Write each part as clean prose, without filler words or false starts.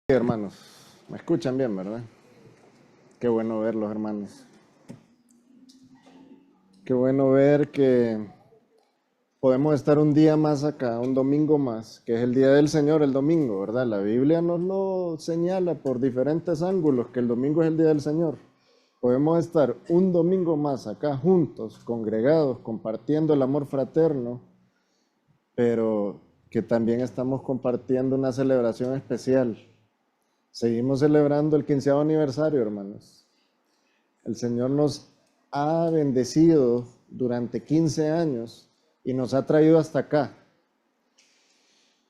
Hermanos, me escuchan bien, ¿verdad? Qué bueno verlos, hermanos. Qué bueno ver que podemos estar un día más acá, un domingo más, que es el día del Señor, el domingo, ¿verdad? La Biblia nos lo señala por diferentes ángulos, que el domingo es el día del Señor. Podemos estar un domingo más acá juntos, congregados, compartiendo el amor fraterno, pero que también estamos compartiendo una celebración especial. Seguimos celebrando el 15º aniversario, hermanos. El Señor nos ha bendecido durante 15 años y nos ha traído hasta acá.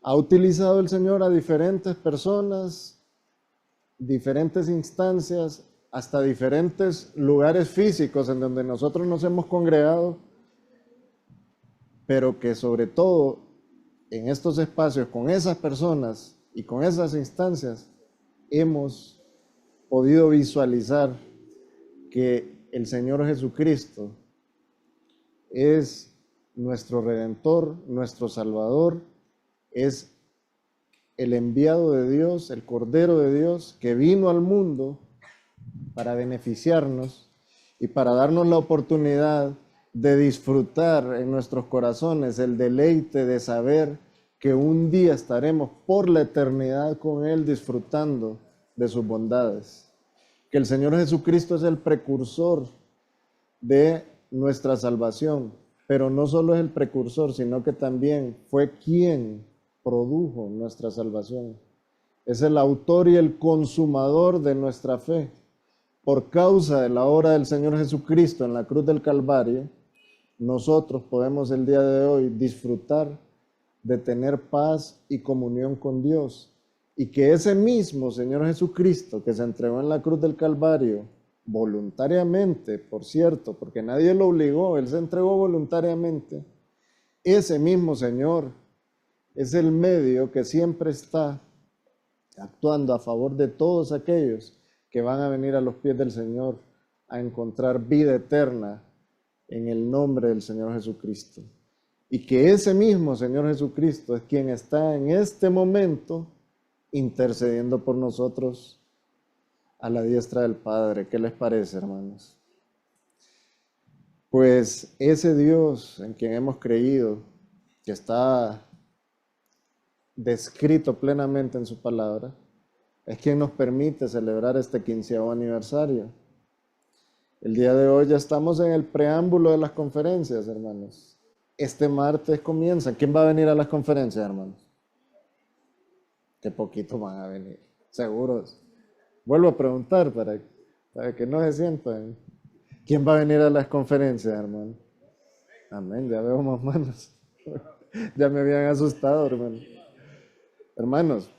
Ha utilizado el Señor a diferentes personas, diferentes instancias, hasta diferentes lugares físicos en donde nosotros nos hemos congregado, pero que sobre todo en estos espacios, con esas personas y con esas instancias, hemos podido visualizar que el Señor Jesucristo es nuestro Redentor, nuestro Salvador, es el enviado de Dios, el Cordero de Dios, que vino al mundo para beneficiarnos y para darnos la oportunidad de disfrutar en nuestros corazones el deleite de saber que un día estaremos por la eternidad con Él disfrutando de sus bondades. Que el Señor Jesucristo es el precursor de nuestra salvación, pero no solo es el precursor, sino que también fue quien produjo nuestra salvación. Es el autor y el consumador de nuestra fe. Por causa de la obra del Señor Jesucristo en la cruz del Calvario, nosotros podemos el día de hoy disfrutar de tener paz y comunión con Dios. Y que ese mismo Señor Jesucristo que se entregó en la cruz del Calvario, voluntariamente, por cierto, porque nadie lo obligó, Él se entregó voluntariamente, ese mismo Señor es el medio que siempre está actuando a favor de todos aquellos que van a venir a los pies del Señor a encontrar vida eterna en el nombre del Señor Jesucristo. Y que ese mismo Señor Jesucristo es quien está en este momento intercediendo por nosotros a la diestra del Padre. ¿Qué les parece, hermanos? Pues ese Dios en quien hemos creído, que está descrito plenamente en su palabra, es quien nos permite celebrar este 15º aniversario. El día de hoy ya estamos en el preámbulo de las conferencias, hermanos. Este martes comienza. ¿Quién va a venir a las conferencias, hermanos? Que poquito van a venir, seguros. Vuelvo a preguntar para que no se sientan. ¿Quién va a venir a las conferencias, hermano? Amén, ya veo más manos. Ya me habían asustado, hermano. Hermanos,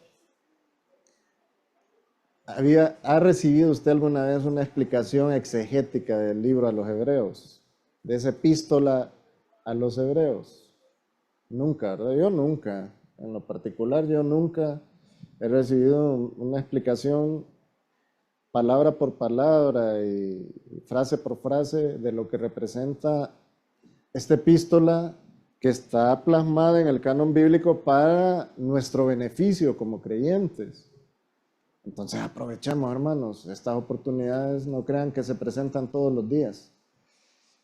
¿ha recibido usted alguna vez una explicación exegética del libro a los hebreos? De esa epístola a los hebreos. Nunca, ¿verdad? Yo nunca. En lo particular, yo nunca he recibido una explicación palabra por palabra y frase por frase de lo que representa esta epístola que está plasmada en el canon bíblico para nuestro beneficio como creyentes. Entonces aprovechemos, hermanos, estas oportunidades no crean que se presentan todos los días.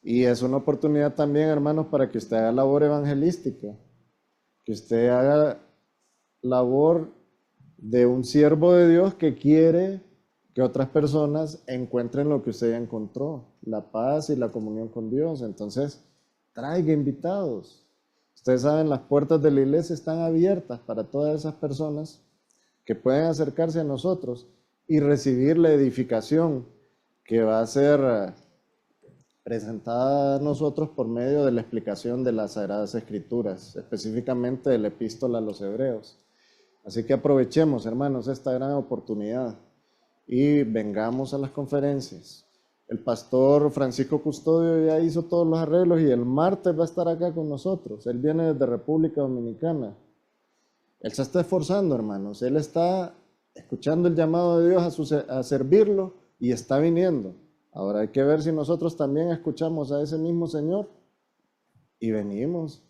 Y es una oportunidad también, hermanos, para que usted haga labor evangelística, que usted haga labor de un siervo de Dios que quiere que otras personas encuentren lo que usted ya encontró, la paz y la comunión con Dios. Entonces, traiga invitados. Ustedes saben, las puertas de la iglesia están abiertas para todas esas personas que pueden acercarse a nosotros y recibir la edificación que va a ser presentada a nosotros por medio de la explicación de las Sagradas Escrituras, específicamente de la epístola a los hebreos. Así que aprovechemos, hermanos, esta gran oportunidad y vengamos a las conferencias. El pastor Francisco Custodio ya hizo todos los arreglos y el martes va a estar acá con nosotros. Él viene desde República Dominicana. Él se está esforzando, hermanos. Él está escuchando el llamado de Dios a servirlo y está viniendo. Ahora hay que ver si nosotros también escuchamos a ese mismo Señor y venimos.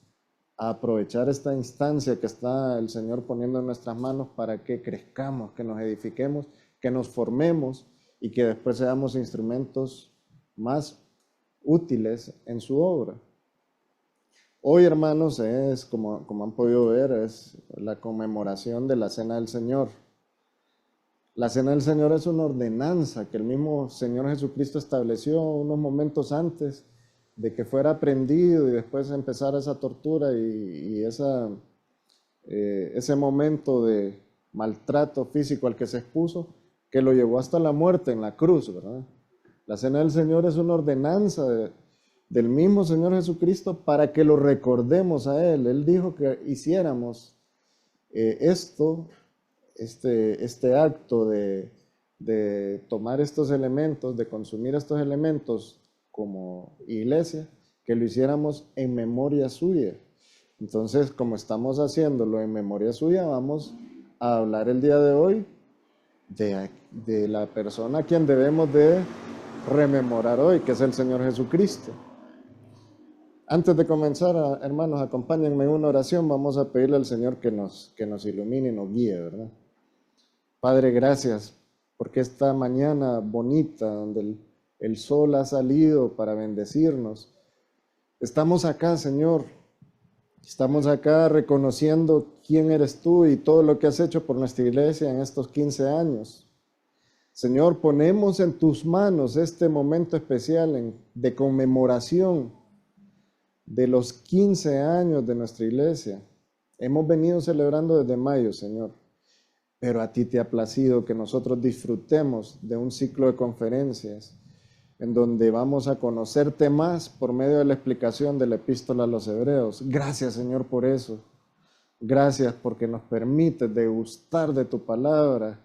a aprovechar esta instancia que está el Señor poniendo en nuestras manos para que crezcamos, que nos edifiquemos, que nos formemos y que después seamos instrumentos más útiles en su obra. Hoy, hermanos, es, como han podido ver, es la conmemoración de la Cena del Señor. La Cena del Señor es una ordenanza que el mismo Señor Jesucristo estableció unos momentos antes de que fuera prendido y después empezara esa tortura y ese momento de maltrato físico al que se expuso, que lo llevó hasta la muerte en la cruz, ¿verdad? La Cena del Señor es una ordenanza del mismo Señor Jesucristo para que lo recordemos a Él. Él dijo que hiciéramos este acto de tomar estos elementos, de consumir estos elementos como iglesia, que lo hiciéramos en memoria suya. Entonces, como estamos haciéndolo en memoria suya, vamos a hablar el día de hoy de la persona a quien debemos de rememorar hoy, que es el Señor Jesucristo. Antes de comenzar, hermanos, acompáñenme en una oración. Vamos a pedirle al Señor que nos ilumine y nos guíe, ¿verdad? Padre, gracias porque esta mañana bonita, donde el sol ha salido para bendecirnos, estamos acá, Señor. Estamos acá reconociendo quién eres tú y todo lo que has hecho por nuestra iglesia en estos 15 años. Señor, ponemos en tus manos este momento especial de conmemoración de los 15 años de nuestra iglesia. Hemos venido celebrando desde mayo, Señor, pero a ti te ha placido que nosotros disfrutemos de un ciclo de conferencias en donde vamos a conocerte más por medio de la explicación de la epístola a los Hebreos. Gracias, Señor, por eso. Gracias porque nos permite degustar de tu palabra.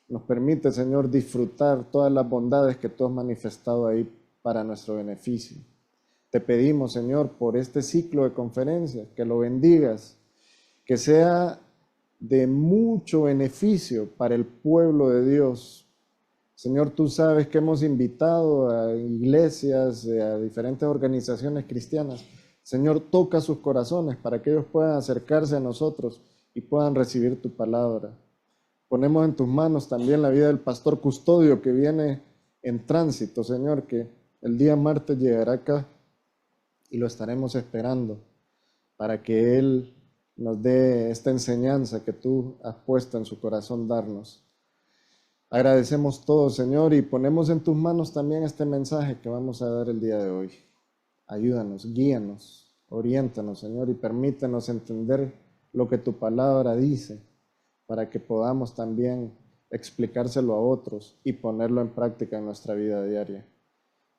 Nos permite, Señor, disfrutar todas las bondades que tú has manifestado ahí para nuestro beneficio. Te pedimos, Señor, por este ciclo de conferencias, que lo bendigas, que sea de mucho beneficio para el pueblo de Dios. Señor, tú sabes que hemos invitado a iglesias, a diferentes organizaciones cristianas. Señor, toca sus corazones para que ellos puedan acercarse a nosotros y puedan recibir tu palabra. Ponemos en tus manos también la vida del pastor Custodio que viene en tránsito, Señor, que el día martes llegará acá y lo estaremos esperando para que él nos dé esta enseñanza que tú has puesto en su corazón darnos. Agradecemos todo, Señor, y ponemos en tus manos también este mensaje que vamos a dar el día de hoy. Ayúdanos, guíanos, oriéntanos, Señor, y permítenos entender lo que tu palabra dice para que podamos también explicárselo a otros y ponerlo en práctica en nuestra vida diaria.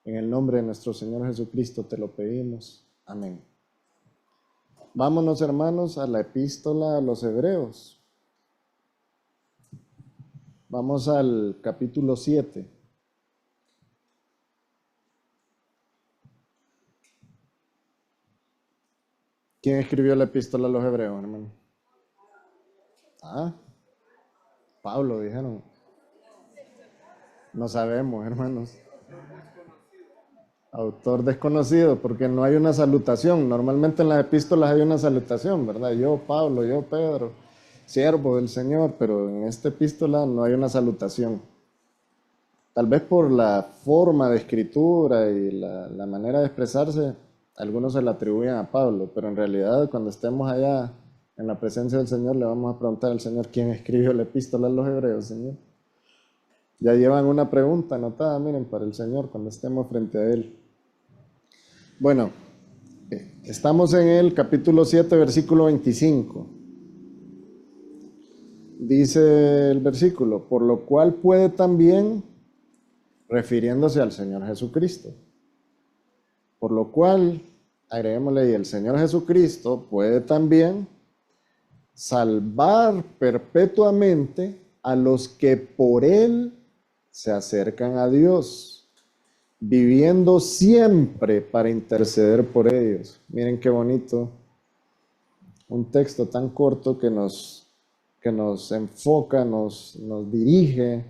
En el nombre de nuestro Señor Jesucristo te lo pedimos. Amén. Vámonos, hermanos, a la epístola a los Hebreos. Vamos al capítulo 7. ¿Quién escribió la epístola a los Hebreos, hermano? Pablo, dijeron. No sabemos, hermanos. Autor desconocido, porque no hay una salutación. Normalmente en las epístolas hay una salutación, ¿verdad? Yo, Pablo, yo, Pedro, siervo del Señor, pero en esta epístola no hay una salutación. Tal vez por la forma de escritura y la manera de expresarse, algunos se la atribuyen a Pablo, pero en realidad cuando estemos allá en la presencia del Señor le vamos a preguntar al Señor quién escribió la epístola a los Hebreos, Señor. Ya llevan una pregunta anotada, miren, para el Señor cuando estemos frente a Él. Bueno, estamos en el capítulo 7, versículo 25. Dice el versículo, por lo cual puede también, refiriéndose al Señor Jesucristo, por lo cual, agreguémosle ahí, el Señor Jesucristo puede también salvar perpetuamente a los que por Él se acercan a Dios, viviendo siempre para interceder por ellos. Miren qué bonito, un texto tan corto que nos enfoca, nos dirige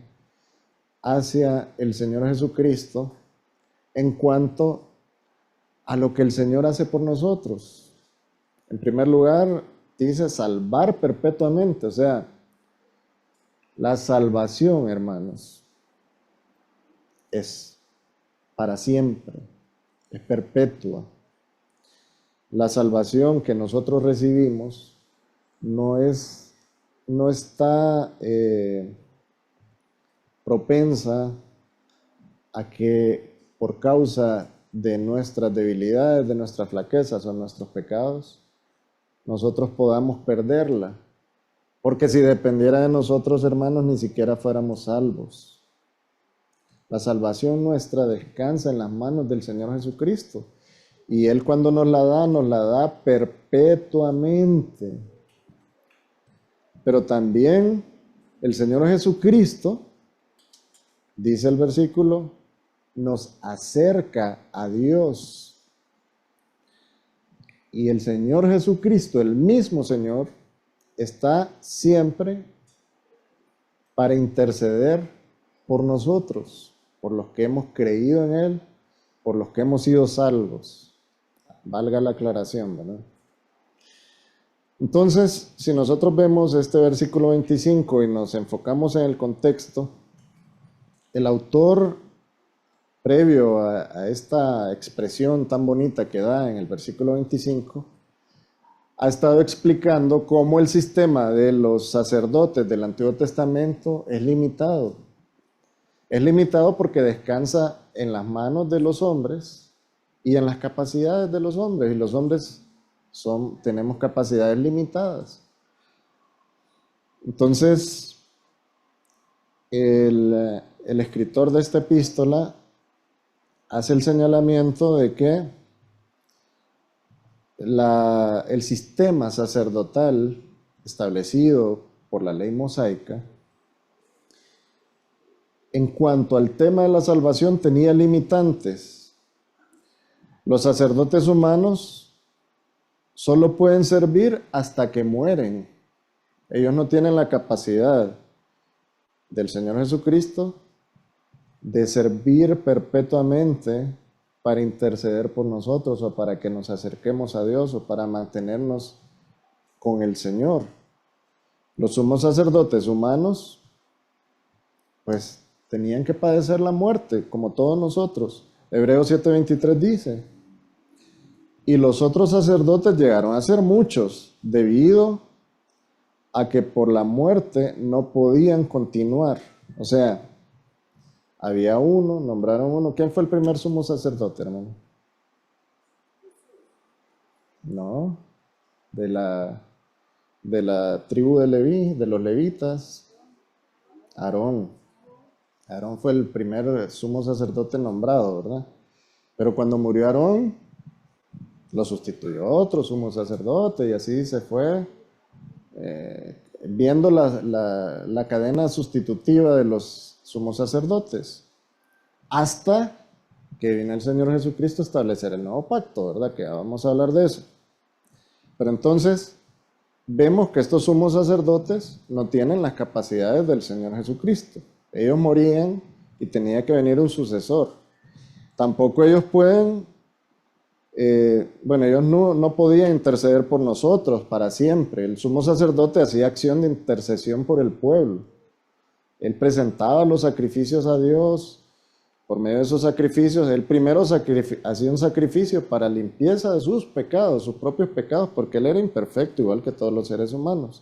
hacia el Señor Jesucristo en cuanto a lo que el Señor hace por nosotros. En primer lugar, dice salvar perpetuamente, o sea, la salvación, hermanos, es para siempre, es perpetua. La salvación que nosotros recibimos no está propensa a que por causa de nuestras debilidades, de nuestras flaquezas o nuestros pecados, nosotros podamos perderla. Porque si dependiera de nosotros, hermanos, ni siquiera fuéramos salvos. La salvación nuestra descansa en las manos del Señor Jesucristo. Y Él cuando nos la da perpetuamente. Pero también el Señor Jesucristo, dice el versículo, nos acerca a Dios. Y el Señor Jesucristo, el mismo Señor, está siempre para interceder por nosotros, por los que hemos creído en Él, por los que hemos sido salvos. Valga la aclaración, ¿verdad? Entonces, si nosotros vemos este versículo 25 y nos enfocamos en el contexto, el autor, previo a esta expresión tan bonita que da en el versículo 25, ha estado explicando cómo el sistema de los sacerdotes del Antiguo Testamento es limitado. Es limitado porque descansa en las manos de los hombres y en las capacidades de los hombres. Y los hombres tenemos capacidades limitadas. Entonces, el escritor de esta epístola hace el señalamiento de que el sistema sacerdotal establecido por la ley mosaica, en cuanto al tema de la salvación, tenía limitantes. Los sacerdotes humanos solo pueden servir hasta que mueren. Ellos no tienen la capacidad del Señor Jesucristo de servir perpetuamente para interceder por nosotros o para que nos acerquemos a Dios o para mantenernos con el Señor. Los sumos sacerdotes humanos, pues tenían que padecer la muerte, como todos nosotros. Hebreos 7:23 dice, y los otros sacerdotes llegaron a ser muchos, debido a que por la muerte no podían continuar. O sea, había uno, nombraron uno. ¿Quién fue el primer sumo sacerdote, hermano? No, de la tribu de Leví, de los levitas, Aarón. Aarón fue el primer sumo sacerdote nombrado, ¿verdad? Pero cuando murió Aarón, lo sustituyó otro sumo sacerdote y así se fue viendo la cadena sustitutiva de los sumos sacerdotes, hasta que viene el Señor Jesucristo a establecer el nuevo pacto, ¿verdad? Que ya vamos a hablar de eso. Pero entonces, vemos que estos sumos sacerdotes no tienen las capacidades del Señor Jesucristo. Ellos morían y tenía que venir un sucesor. Tampoco ellos pueden, ellos no podían interceder por nosotros para siempre. El sumo sacerdote hacía acción de intercesión por el pueblo. Él presentaba los sacrificios a Dios. Por medio de esos sacrificios, él primero hacía un sacrificio para limpieza de sus pecados, sus propios pecados, porque él era imperfecto, igual que todos los seres humanos.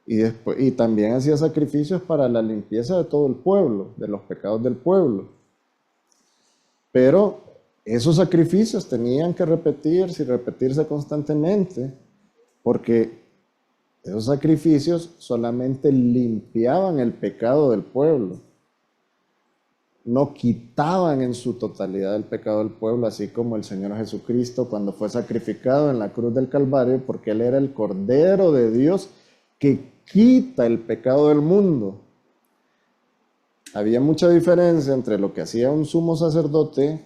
Y también hacía sacrificios para la limpieza de todo el pueblo, de los pecados del pueblo. Pero esos sacrificios tenían que repetirse y repetirse constantemente, porque esos sacrificios solamente limpiaban el pecado del pueblo. No quitaban en su totalidad el pecado del pueblo, así como el Señor Jesucristo cuando fue sacrificado en la cruz del Calvario, porque Él era el Cordero de Dios que quita el pecado del mundo. Había mucha diferencia entre lo que hacía un sumo sacerdote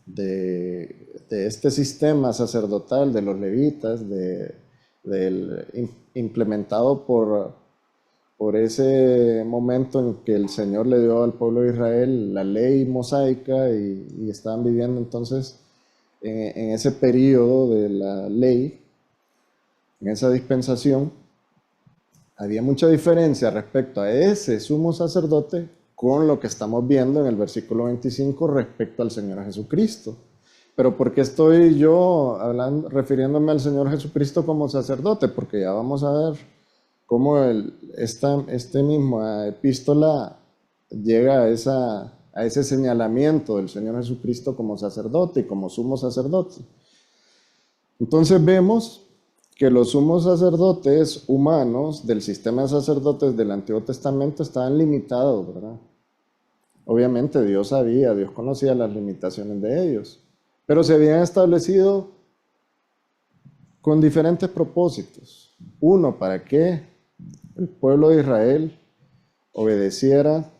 de este sistema sacerdotal de los levitas, implementado por ese momento en que el Señor le dio al pueblo de Israel la ley mosaica y estaban viviendo entonces en ese periodo de la ley, en esa dispensación, había mucha diferencia respecto a ese sumo sacerdote con lo que estamos viendo en el versículo 25 respecto al Señor Jesucristo. Pero ¿por qué estoy yo refiriéndome al Señor Jesucristo como sacerdote? Porque ya vamos a ver cómo este mismo epístola llega a ese señalamiento del Señor Jesucristo como sacerdote y como sumo sacerdote. Entonces vemos que los sumos sacerdotes humanos del sistema de sacerdotes del Antiguo Testamento estaban limitados, ¿verdad? Obviamente Dios sabía, Dios conocía las limitaciones de ellos, pero se habían establecido con diferentes propósitos. Uno, para que el pueblo de Israel obedeciera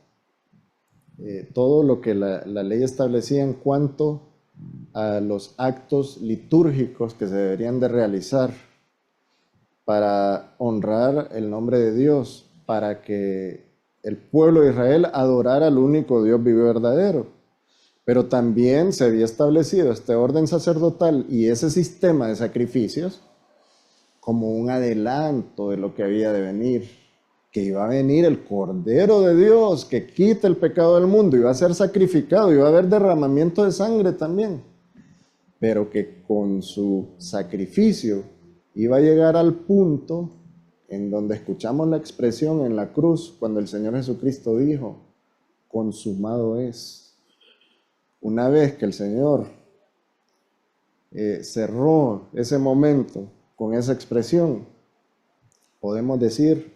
todo lo que la ley establecía en cuanto a los actos litúrgicos que se deberían de realizar para honrar el nombre de Dios, para que el pueblo de Israel adorara al único Dios vivo y verdadero. Pero también se había establecido este orden sacerdotal y ese sistema de sacrificios como un adelanto de lo que había de venir, que iba a venir el Cordero de Dios que quita el pecado del mundo, iba a ser sacrificado, iba a haber derramamiento de sangre también, pero que con su sacrificio iba a llegar al punto en donde escuchamos la expresión en la cruz cuando el Señor Jesucristo dijo, consumado es. Una vez que el Señor cerró ese momento con esa expresión, podemos decir,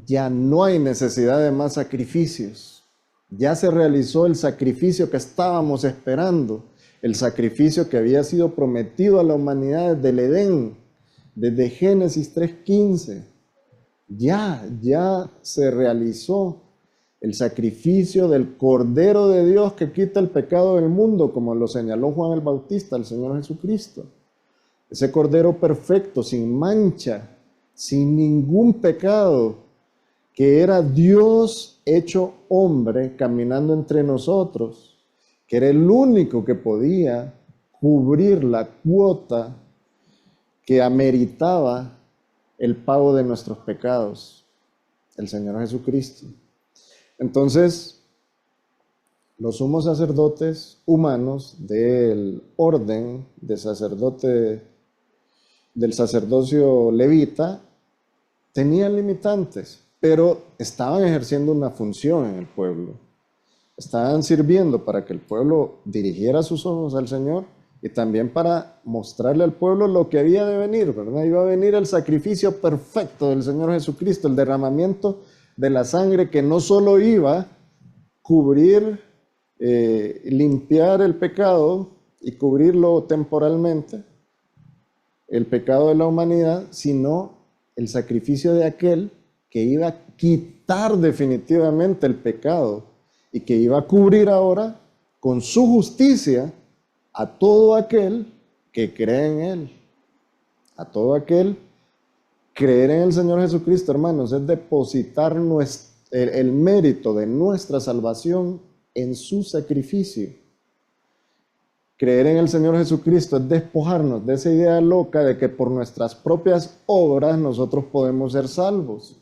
ya no hay necesidad de más sacrificios. Ya se realizó el sacrificio que estábamos esperando, el sacrificio que había sido prometido a la humanidad desde el Edén, desde Génesis 3:15. Ya se realizó el sacrificio del Cordero de Dios que quita el pecado del mundo, como lo señaló Juan el Bautista, el Señor Jesucristo. Ese Cordero perfecto, sin mancha, sin ningún pecado, que era Dios hecho hombre caminando entre nosotros, que era el único que podía cubrir la cuota que ameritaba el pago de nuestros pecados, el Señor Jesucristo. Entonces, los sumos sacerdotes humanos del orden de sacerdote, del sacerdocio levita, tenían limitantes, pero estaban ejerciendo una función en el pueblo. Estaban sirviendo para que el pueblo dirigiera sus ojos al Señor y también para mostrarle al pueblo lo que había de venir, ¿verdad? Iba a venir el sacrificio perfecto del Señor Jesucristo, el derramamiento de la sangre que no solo iba a cubrir, limpiar el pecado y cubrirlo temporalmente, el pecado de la humanidad, sino el sacrificio de aquel que iba a quitar definitivamente el pecado y que iba a cubrir ahora con su justicia a todo aquel que cree en Él. A todo aquel, creer en el Señor Jesucristo, hermanos, es depositar el mérito de nuestra salvación en su sacrificio. Creer en el Señor Jesucristo es despojarnos de esa idea loca de que por nuestras propias obras nosotros podemos ser salvos.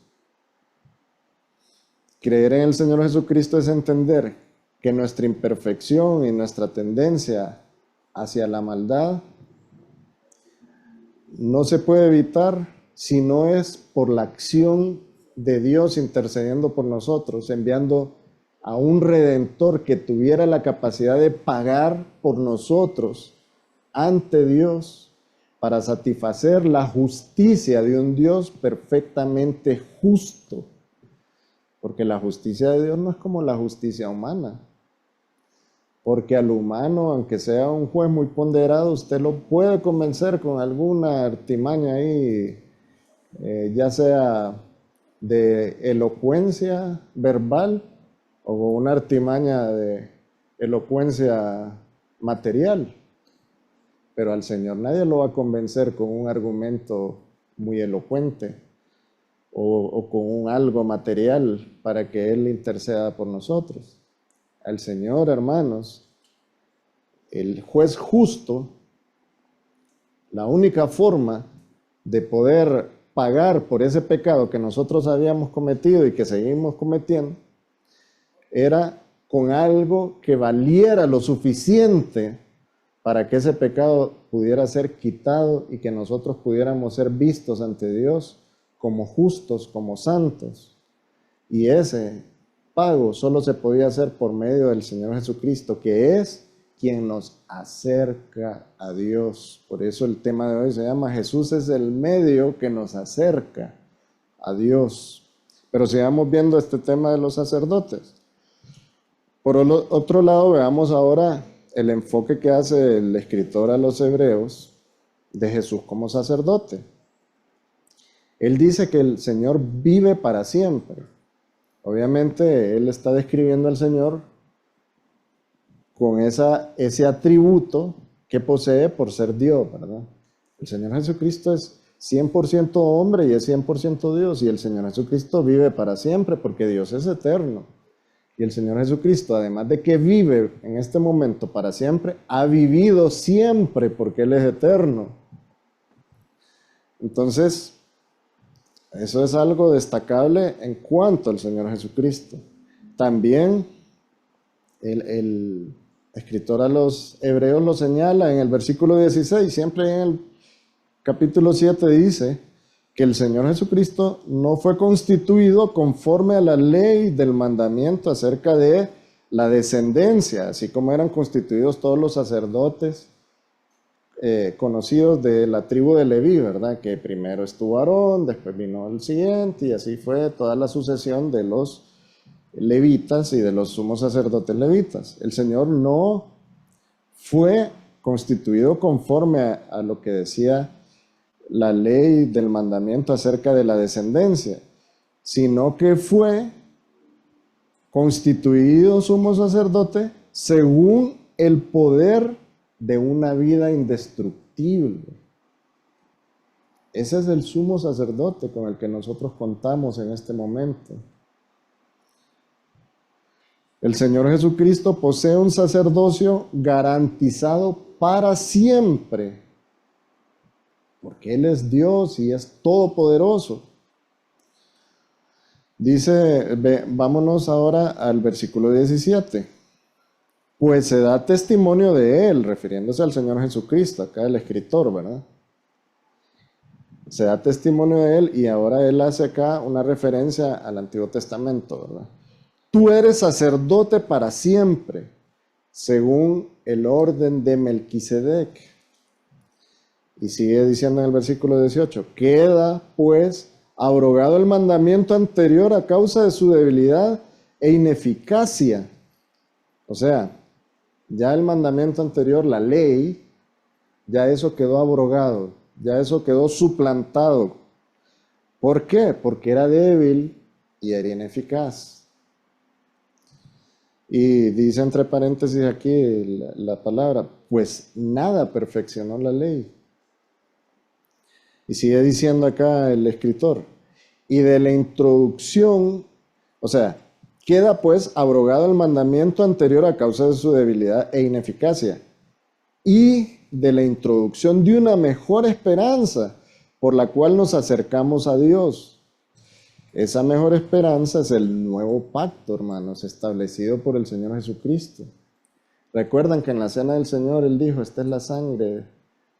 Creer en el Señor Jesucristo es entender que nuestra imperfección y nuestra tendencia hacia la maldad no se puede evitar si no es por la acción de Dios intercediendo por nosotros, enviando a un Redentor que tuviera la capacidad de pagar por nosotros ante Dios para satisfacer la justicia de un Dios perfectamente justo. Porque la justicia de Dios no es como la justicia humana. Porque al humano, aunque sea un juez muy ponderado, usted lo puede convencer con alguna artimaña ahí, ya sea de elocuencia verbal o con una artimaña de elocuencia material. Pero al Señor nadie lo va a convencer con un argumento muy elocuente o con un algo material para que Él interceda por nosotros. Al Señor, hermanos, el juez justo, la única forma de poder pagar por ese pecado que nosotros habíamos cometido y que seguimos cometiendo, era con algo que valiera lo suficiente para que ese pecado pudiera ser quitado y que nosotros pudiéramos ser vistos ante Dios como justos, como santos. Y ese pago solo se podía hacer por medio del Señor Jesucristo, que es quien nos acerca a Dios. Por eso el tema de hoy se llama Jesús es el medio que nos acerca a Dios. Pero sigamos viendo este tema de los sacerdotes. Por otro lado, veamos ahora el enfoque que hace el escritor a los hebreos de Jesús como sacerdote. Él dice que el Señor vive para siempre. Obviamente, él está describiendo al Señor con ese atributo que posee por ser Dios, ¿verdad? El Señor Jesucristo es 100% hombre y es 100% Dios, y el Señor Jesucristo vive para siempre porque Dios es eterno. Y el Señor Jesucristo, además de que vive en este momento para siempre, ha vivido siempre porque Él es eterno. Entonces, eso es algo destacable en cuanto al Señor Jesucristo. También el escritor a los hebreos lo señala en el versículo 16, siempre en el capítulo 7 dice que el Señor Jesucristo no fue constituido conforme a la ley del mandamiento acerca de la descendencia, así como eran constituidos todos los sacerdotes conocidos de la tribu de Leví, ¿verdad? Que primero estuvo Aarón, después vino el siguiente, y así fue toda la sucesión de los levitas y de los sumos sacerdotes levitas. El Señor no fue constituido conforme a lo que decía la ley del mandamiento acerca de la descendencia, sino que fue constituido sumo sacerdote según el poder de una vida indestructible. Ese es el sumo sacerdote con el que nosotros contamos en este momento. El Señor Jesucristo posee un sacerdocio garantizado para siempre, porque Él es Dios y es todopoderoso. Dice, vámonos ahora al versículo 17. Pues se da testimonio de Él, refiriéndose al Señor Jesucristo, acá el escritor, ¿verdad? Se da testimonio de Él y ahora Él hace acá una referencia al Antiguo Testamento, ¿verdad? Tú eres sacerdote para siempre, según el orden de Melquisedec. Y sigue diciendo en el versículo 18, queda pues abrogado el mandamiento anterior a causa de su debilidad e ineficacia. O sea, ya el mandamiento anterior, la ley, ya eso quedó abrogado, ya eso quedó suplantado. ¿Por qué? Porque era débil y era ineficaz. Y dice entre paréntesis aquí la palabra, pues nada perfeccionó la ley. Y sigue diciendo acá el escritor, y de la introducción, o sea, queda pues abrogado el mandamiento anterior a causa de su debilidad e ineficacia, y de la introducción de una mejor esperanza por la cual nos acercamos a Dios. Esa mejor esperanza es el nuevo pacto, hermanos, establecido por el Señor Jesucristo. Recuerdan que en la cena del Señor Él dijo, esta es la sangre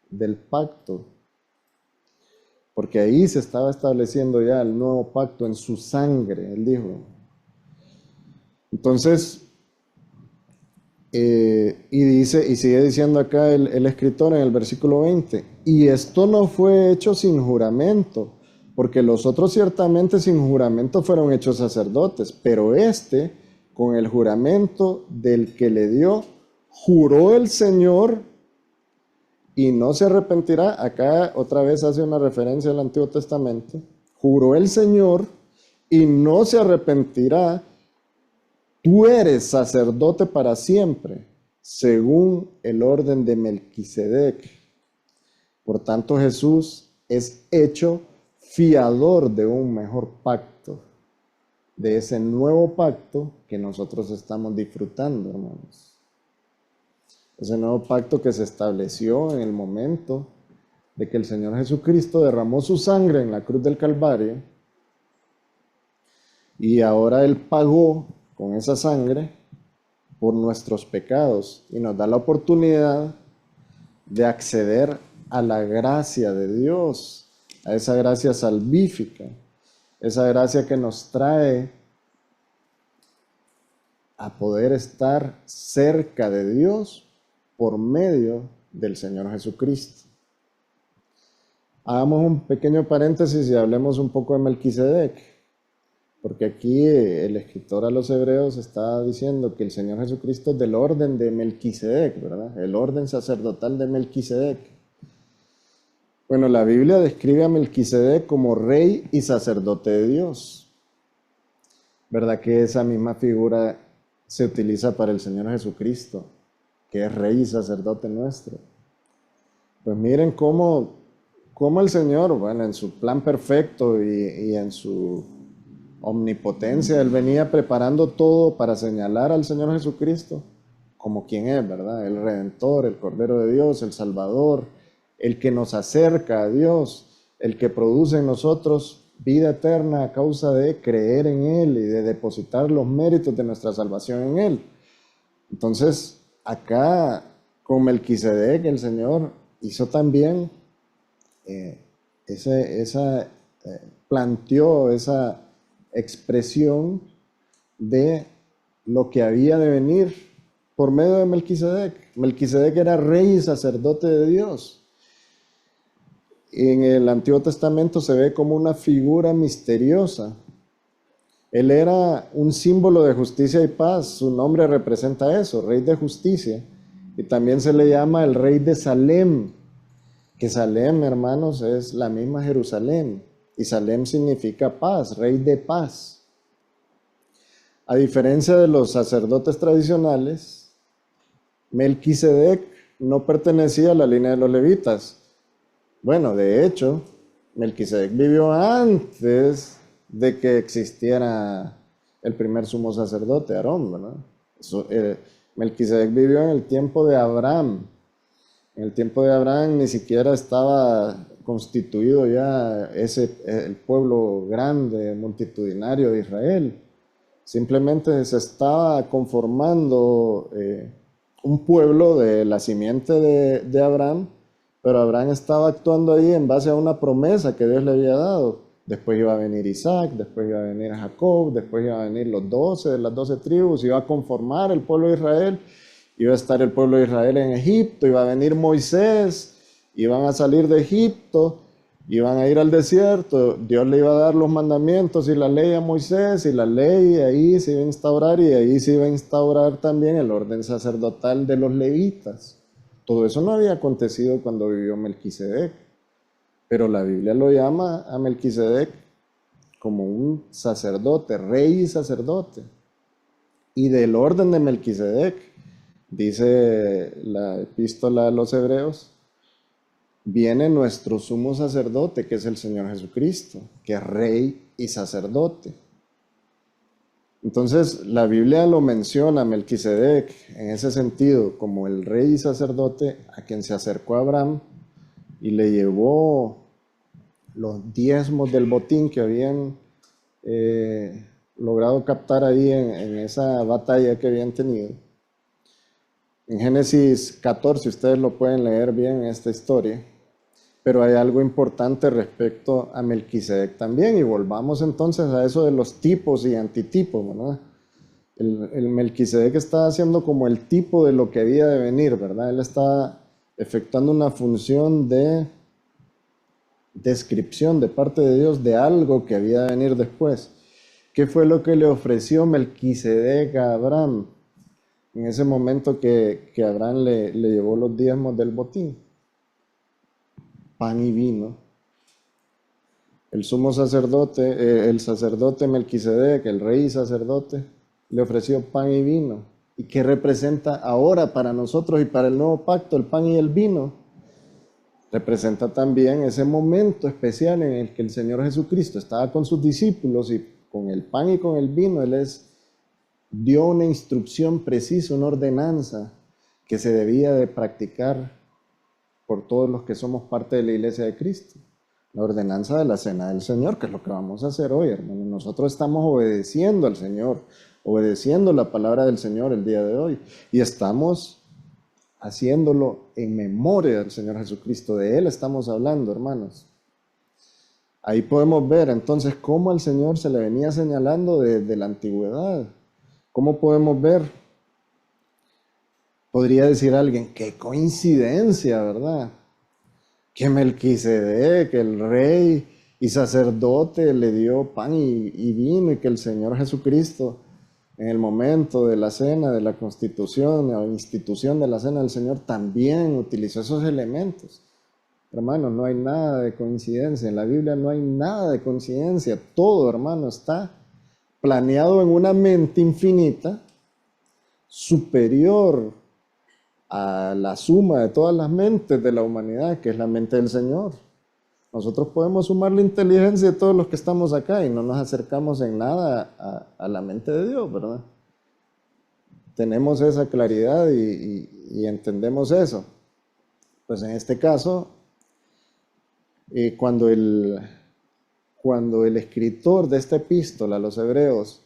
del pacto, porque ahí se estaba estableciendo ya el nuevo pacto en su sangre, Él dijo. Entonces, y sigue diciendo acá el escritor en el versículo 20, y esto no fue hecho sin juramento, porque los otros ciertamente sin juramento fueron hechos sacerdotes, pero este, con el juramento del que le dio, juró el Señor y no se arrepentirá. Acá otra vez hace una referencia al Antiguo Testamento. Juró el Señor y no se arrepentirá. Tú eres sacerdote para siempre, según el orden de Melquisedec. Por tanto, Jesús es hecho fiador de un mejor pacto, de ese nuevo pacto que nosotros estamos disfrutando, hermanos. ese nuevo pacto que se estableció en el momento de que el Señor Jesucristo derramó su sangre en la cruz del Calvario y ahora Él pagó con esa sangre por nuestros pecados y nos da la oportunidad de acceder a la gracia de Dios, a esa gracia salvífica, esa gracia que nos trae a poder estar cerca de Dios por medio del Señor Jesucristo. Hagamos un pequeño paréntesis y hablemos un poco de Melquisedec, porque aquí el escritor a los Hebreos está diciendo que el Señor Jesucristo es del orden de Melquisedec, ¿verdad? El orden sacerdotal de Melquisedec. Bueno, la Biblia describe a Melquisedec como rey y sacerdote de Dios. ¿Verdad que esa misma figura se utiliza para el Señor Jesucristo, que es rey y sacerdote nuestro? Pues miren cómo el Señor, bueno, en su plan perfecto y en su omnipotencia, Él venía preparando todo para señalar al Señor Jesucristo como quien es, ¿verdad? El Redentor, el Cordero de Dios, el Salvador, el que nos acerca a Dios, el que produce en nosotros vida eterna a causa de creer en Él y de depositar los méritos de nuestra salvación en Él. Entonces, acá con Melquisedec, el Señor hizo también planteó esa expresión de lo que había de venir por medio de Melquisedec. Melquisedec era rey y sacerdote de Dios. En el Antiguo Testamento se ve como una figura misteriosa. Él era un símbolo de justicia y paz. Su nombre representa eso, rey de justicia. Y también se le llama el rey de Salem, que Salem, hermanos, es la misma Jerusalén. Y Salem significa paz, rey de paz. A diferencia de los sacerdotes tradicionales, Melquisedec no pertenecía a la línea de los levitas. Bueno, de hecho, Melquisedec vivió antes de que existiera el primer sumo sacerdote, Aarón, ¿verdad? Melquisedec vivió en el tiempo de Abraham. En el tiempo de Abraham ni siquiera estaba constituido ya el pueblo grande, multitudinario de Israel. Simplemente se estaba conformando un pueblo de la simiente de Abraham, pero Abraham estaba actuando ahí en base a una promesa que Dios le había dado. Después iba a venir Isaac, después iba a venir Jacob, después iban a venir los 12 de las 12 tribus, iba a conformar el pueblo de Israel. Iba a estar el pueblo de Israel en Egipto, iba a venir Moisés, iban a salir de Egipto, iban a ir al desierto, Dios le iba a dar los mandamientos y la ley a Moisés, y la ley ahí se iba a instaurar, y ahí se iba a instaurar también el orden sacerdotal de los levitas. Todo eso no había acontecido cuando vivió Melquisedec, pero la Biblia lo llama a Melquisedec como un sacerdote, rey y sacerdote. Y del orden de Melquisedec, dice la epístola a los Hebreos, viene nuestro sumo sacerdote, que es el Señor Jesucristo, que es rey y sacerdote. Entonces la Biblia lo menciona a Melquisedec en ese sentido como el rey y sacerdote a quien se acercó a Abraham y le llevó los diezmos del botín que habían logrado captar ahí en esa batalla que habían tenido. En Génesis 14 ustedes lo pueden leer bien esta historia, pero hay algo importante respecto a Melquisedec también, y volvamos entonces a eso de los tipos y antitipos, ¿verdad? El Melquisedec está haciendo como el tipo de lo que había de venir, ¿verdad? Él está efectuando una función de descripción de parte de Dios de algo que había de venir después. ¿Qué fue lo que le ofreció Melquisedec a Abraham en ese momento que Abraham le llevó los diezmos del botín? Pan y vino. El sumo sacerdote, el sacerdote Melquisedec, el rey y sacerdote, le ofreció pan y vino. ¿Y qué representa ahora para nosotros y para el nuevo pacto el pan y el vino? Representa también ese momento especial en el que el Señor Jesucristo estaba con sus discípulos y con el pan y con el vino Él dio una instrucción precisa, una ordenanza que se debía de practicar por todos los que somos parte de la iglesia de Cristo. La ordenanza de la cena del Señor, que es lo que vamos a hacer hoy, hermano. Nosotros estamos obedeciendo al Señor, obedeciendo la palabra del Señor el día de hoy. Y estamos haciéndolo en memoria del Señor Jesucristo. De Él estamos hablando, hermanos. Ahí podemos ver entonces cómo al Señor se le venía señalando desde la antigüedad. ¿Cómo podemos ver? Podría decir alguien, qué coincidencia, ¿verdad? Que Melquisedec, que el rey y sacerdote, le dio pan y vino, y que el Señor Jesucristo, en el momento de la cena, de la constitución o institución de la cena del Señor, también utilizó esos elementos. Hermanos, no hay nada de coincidencia. En la Biblia no hay nada de coincidencia. Todo, hermano, está planeado en una mente infinita, superior a la suma de todas las mentes de la humanidad, que es la mente del Señor. Nosotros podemos sumar la inteligencia de todos los que estamos acá y no nos acercamos en nada a la mente de Dios, ¿verdad? Tenemos esa claridad y entendemos eso. Pues en este caso, cuando el escritor de esta epístola a los hebreos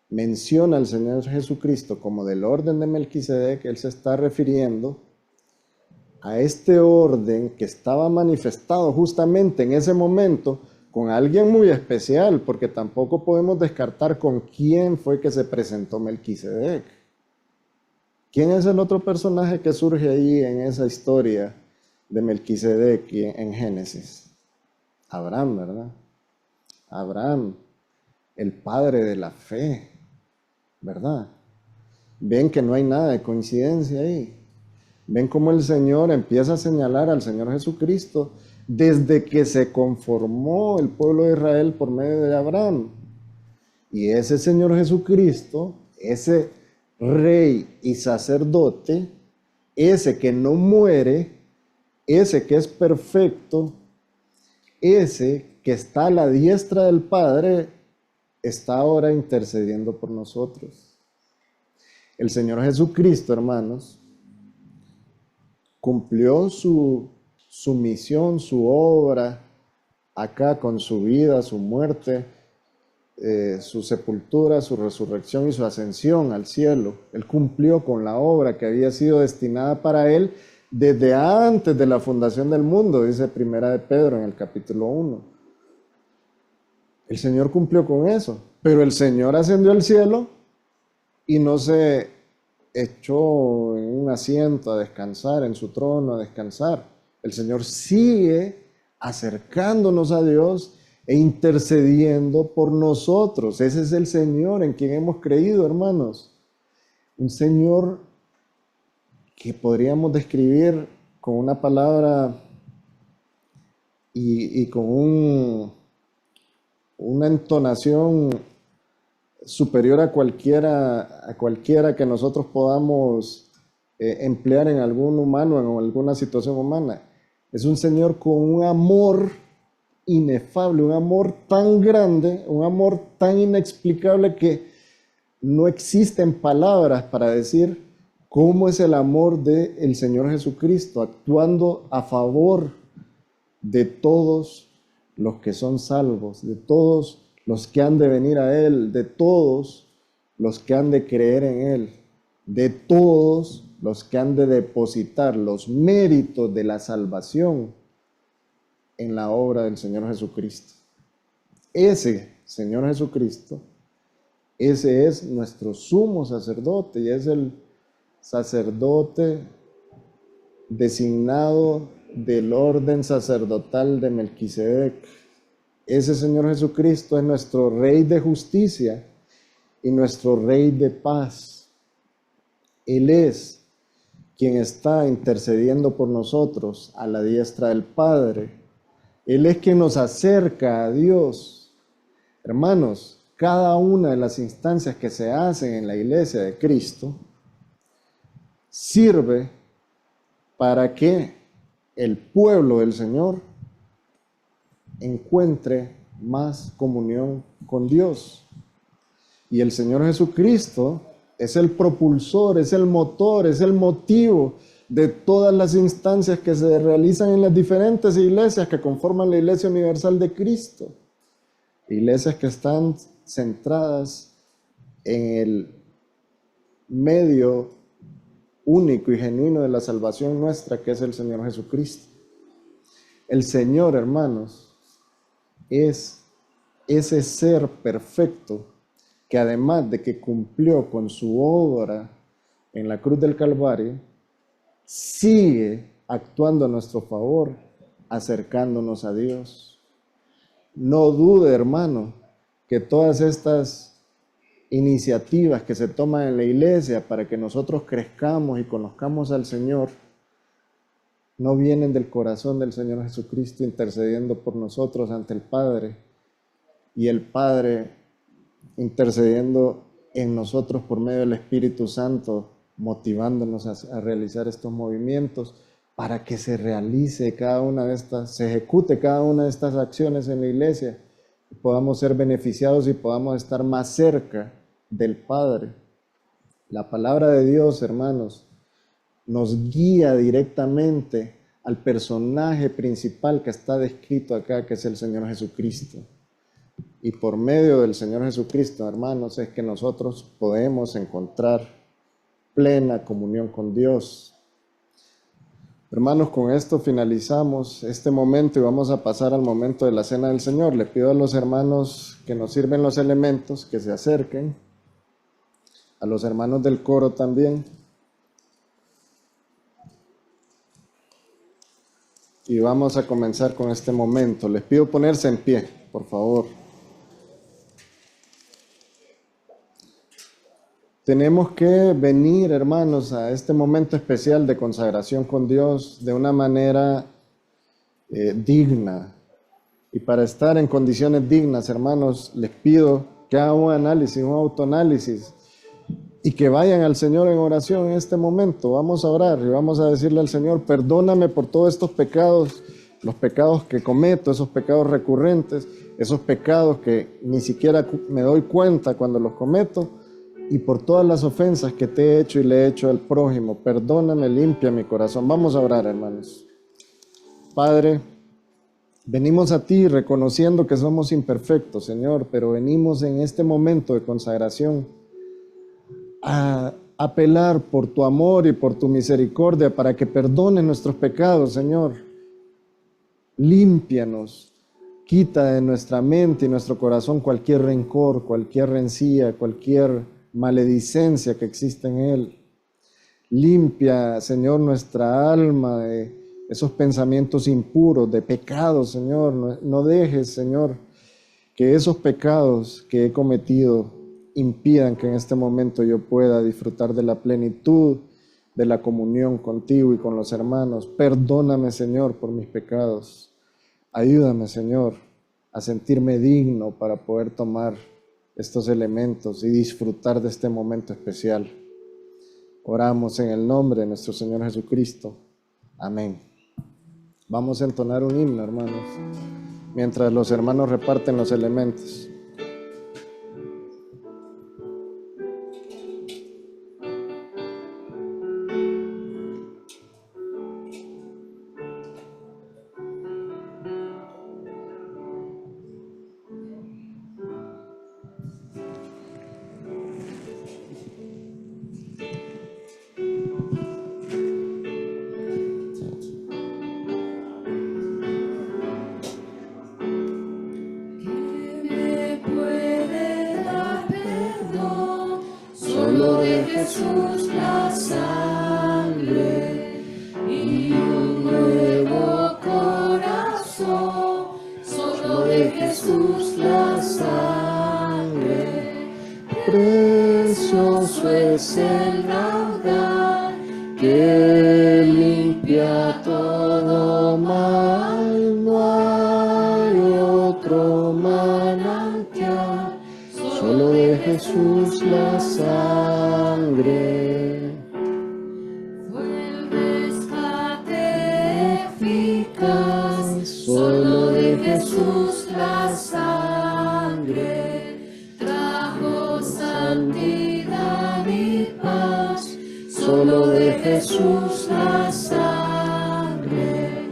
menciona al Señor Jesucristo como del orden de Melquisedec, él se está refiriendo a este orden que estaba manifestado justamente en ese momento con alguien muy especial, porque tampoco podemos descartar con quién fue que se presentó Melquisedec. ¿Quién es el otro personaje que surge ahí en esa historia de Melquisedec en Génesis? Abraham, ¿verdad? Abraham, el padre de la fe, ¿verdad? Ven que no hay nada de coincidencia ahí. Ven cómo el Señor empieza a señalar al Señor Jesucristo desde que se conformó el pueblo de Israel por medio de Abraham. Y ese Señor Jesucristo, ese rey y sacerdote, ese que no muere, ese que es perfecto, ese que está a la diestra del Padre, está ahora intercediendo por nosotros. El Señor Jesucristo, hermanos, cumplió su misión, su obra, acá con su vida, su muerte, su sepultura, su resurrección y su ascensión al cielo. Él cumplió con la obra que había sido destinada para él desde antes de la fundación del mundo, dice Primera de Pedro en el capítulo 1. El Señor cumplió con eso, pero el Señor ascendió al cielo y no se echó en un asiento a descansar, en su trono a descansar. El Señor sigue acercándonos a Dios e intercediendo por nosotros. Ese es el Señor en quien hemos creído, hermanos. Un Señor que podríamos describir con una palabra y con una entonación superior a cualquiera que nosotros podamos emplear en algún humano, en alguna situación humana. Es un Señor con un amor inefable, un amor tan grande, un amor tan inexplicable que no existen palabras para decir cómo es el amor del Señor Jesucristo, actuando a favor de todos los que son salvos, de todos los que han de venir a Él, de todos los que han de creer en Él, de todos los que han de depositar los méritos de la salvación en la obra del Señor Jesucristo. Ese Señor Jesucristo, ese es nuestro sumo sacerdote y es el sacerdote designado del orden sacerdotal de Melquisedec. Ese Señor Jesucristo es nuestro Rey de justicia y nuestro Rey de paz. Él es quien está intercediendo por nosotros a la diestra del Padre. Él es quien nos acerca a Dios. Hermanos, cada una de las instancias que se hacen en la iglesia de Cristo sirve para que el pueblo del Señor encuentre más comunión con Dios. Y el Señor Jesucristo es el propulsor, es el motor, es el motivo de todas las instancias que se realizan en las diferentes iglesias que conforman la Iglesia Universal de Cristo. Iglesias que están centradas en el medio único y genuino de la salvación nuestra, que es el Señor Jesucristo. El Señor, hermanos, es ese ser perfecto que además de que cumplió con su obra en la cruz del Calvario, sigue actuando a nuestro favor, acercándonos a Dios. No dude, hermano, que todas estas iniciativas que se toman en la iglesia para que nosotros crezcamos y conozcamos al Señor, no vienen del corazón del Señor Jesucristo intercediendo por nosotros ante el Padre, y el Padre intercediendo en nosotros por medio del Espíritu Santo, motivándonos a realizar estos movimientos para que se realice cada una de estas, se ejecute cada una de estas acciones en la iglesia, y podamos ser beneficiados y podamos estar más cerca del Padre. La palabra de Dios, hermanos, nos guía directamente al personaje principal que está descrito acá, que es el Señor Jesucristo. Y por medio del Señor Jesucristo, hermanos, es que nosotros podemos encontrar plena comunión con Dios. Hermanos, con esto finalizamos este momento y vamos a pasar al momento de la cena del Señor. Le pido a los hermanos que nos sirven los elementos que se acerquen, a los hermanos del coro también. Y vamos a comenzar con este momento. Les pido ponerse en pie, por favor. Tenemos que venir, hermanos, a este momento especial de consagración con Dios de una manera digna. Y para estar en condiciones dignas, hermanos, les pido que hagan un análisis, un autoanálisis, y que vayan al Señor en oración en este momento. Vamos a orar y vamos a decirle al Señor: perdóname por todos estos pecados, los pecados que cometo, esos pecados recurrentes, esos pecados que ni siquiera me doy cuenta cuando los cometo, y por todas las ofensas que te he hecho y le he hecho al prójimo. Perdóname, limpia mi corazón. Vamos a orar, hermanos. Padre, venimos a ti reconociendo que somos imperfectos, Señor, pero venimos en este momento de consagración a apelar por tu amor y por tu misericordia para que perdones nuestros pecados, Señor. Límpianos, quita de nuestra mente y nuestro corazón cualquier rencor, cualquier rencilla, cualquier maledicencia que existe en él. Limpia, Señor, nuestra alma de esos pensamientos impuros, de pecados, Señor. No dejes, Señor, que esos pecados que he cometido impidan que en este momento yo pueda disfrutar de la plenitud de la comunión contigo y con los hermanos. Perdóname, Señor, por mis pecados. Ayúdame, Señor, a sentirme digno para poder tomar estos elementos y disfrutar de este momento especial. Oramos en el nombre de nuestro Señor Jesucristo. Amén. Vamos a entonar un himno, hermanos, mientras los hermanos reparten los elementos. Jesús la sangre y un nuevo corazón, solo de Jesús la sangre. Precioso es el raudal que limpia todo mal, no hay otro manantial, solo de Jesús la sangre. Fue el rescate eficaz, solo de Jesús la sangre. Trajo santidad y solo de Jesús la sangre.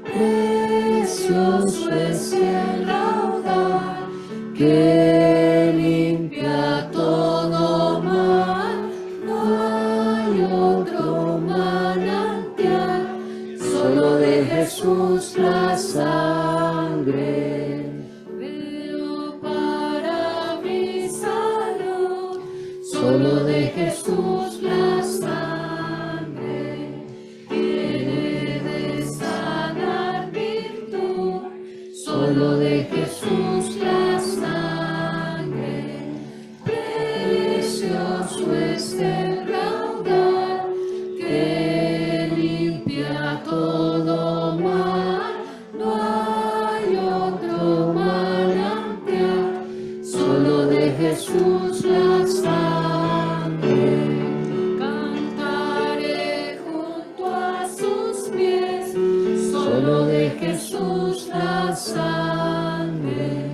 Precioso es el raudal que limpia todo mal. No hay otro manantial, solo de Jesús la sangre. Pero para mi salud, solo de Jesús la sangre. Tiene de sanar virtud, solo de Jesús la sangre. Precioso es el raudal que limpia todo mal. No hay otro manantial, solo de Jesús la sangre. Cantaré junto a sus pies, solo de Jesús la sangre.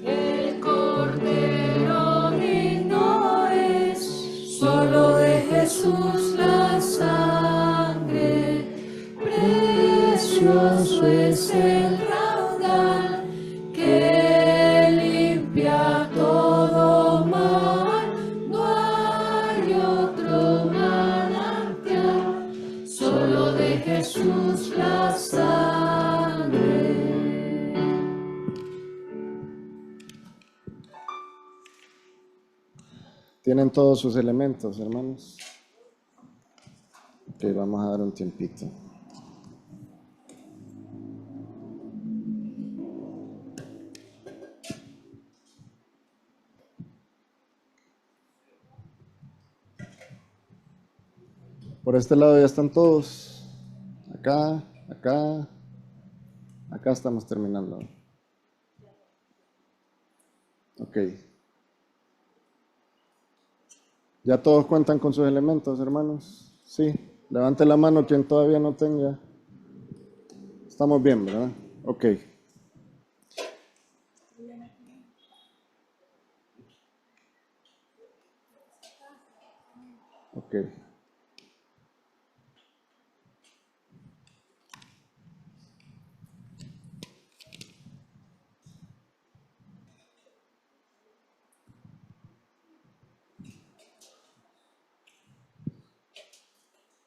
El Cordero digno es, solo de Jesús la sangre. Precioso es el raudal que limpia todo mal. No hay otro manantial, solo de Jesús la sangre. ¿Tienen todos sus elementos, hermanos? Ok, vamos a dar un tiempito. Por este lado ya están todos. Acá, acá. Acá estamos terminando. Ok. ¿Ya todos cuentan con sus elementos, hermanos? Sí. Levante la mano quien todavía no tenga. Estamos bien, ¿verdad? Ok. Ok.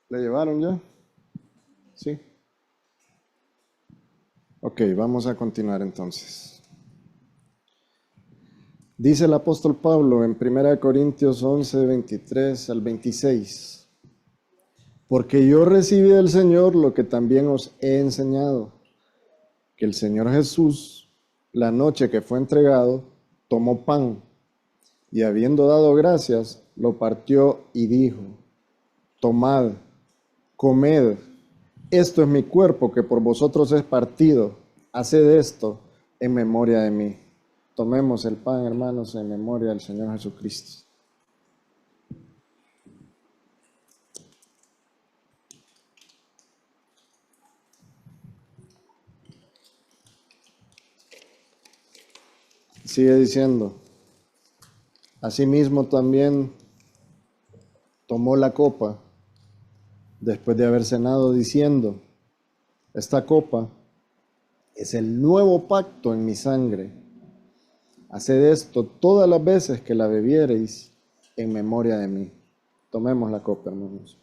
¿Le llevaron ya? Sí. Ok, vamos a continuar entonces. Dice el apóstol Pablo en 1 Corintios 11, 23 al 26. Porque yo recibí del Señor lo que también os he enseñado, que el Señor Jesús, la noche que fue entregado, tomó pan y habiendo dado gracias, lo partió y dijo: tomad, comed, esto es mi cuerpo que por vosotros es partido, haced esto en memoria de mí. Tomemos el pan, hermanos, en memoria del Señor Jesucristo. Sigue diciendo: asimismo también tomó la copa después de haber cenado, diciendo: esta copa es el nuevo pacto en mi sangre. Haced esto todas las veces que la bebiereis en memoria de mí. Tomemos la copa, hermanos.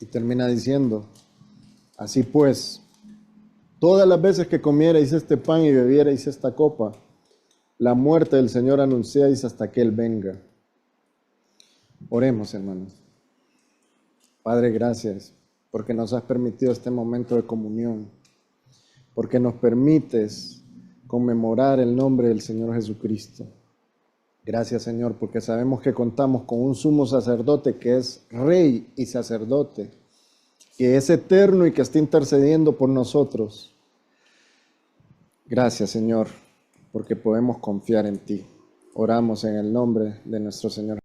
Y termina diciendo: así pues, todas las veces que comierais este pan y bebierais esta copa, la muerte del Señor anunciáis hasta que Él venga. Oremos, hermanos. Padre, gracias porque nos has permitido este momento de comunión, porque nos permites conmemorar el nombre del Señor Jesucristo. Gracias, Señor, porque sabemos que contamos con un sumo sacerdote que es rey y sacerdote, que es eterno y que está intercediendo por nosotros. Gracias, Señor, porque podemos confiar en ti. Oramos en el nombre de nuestro Señor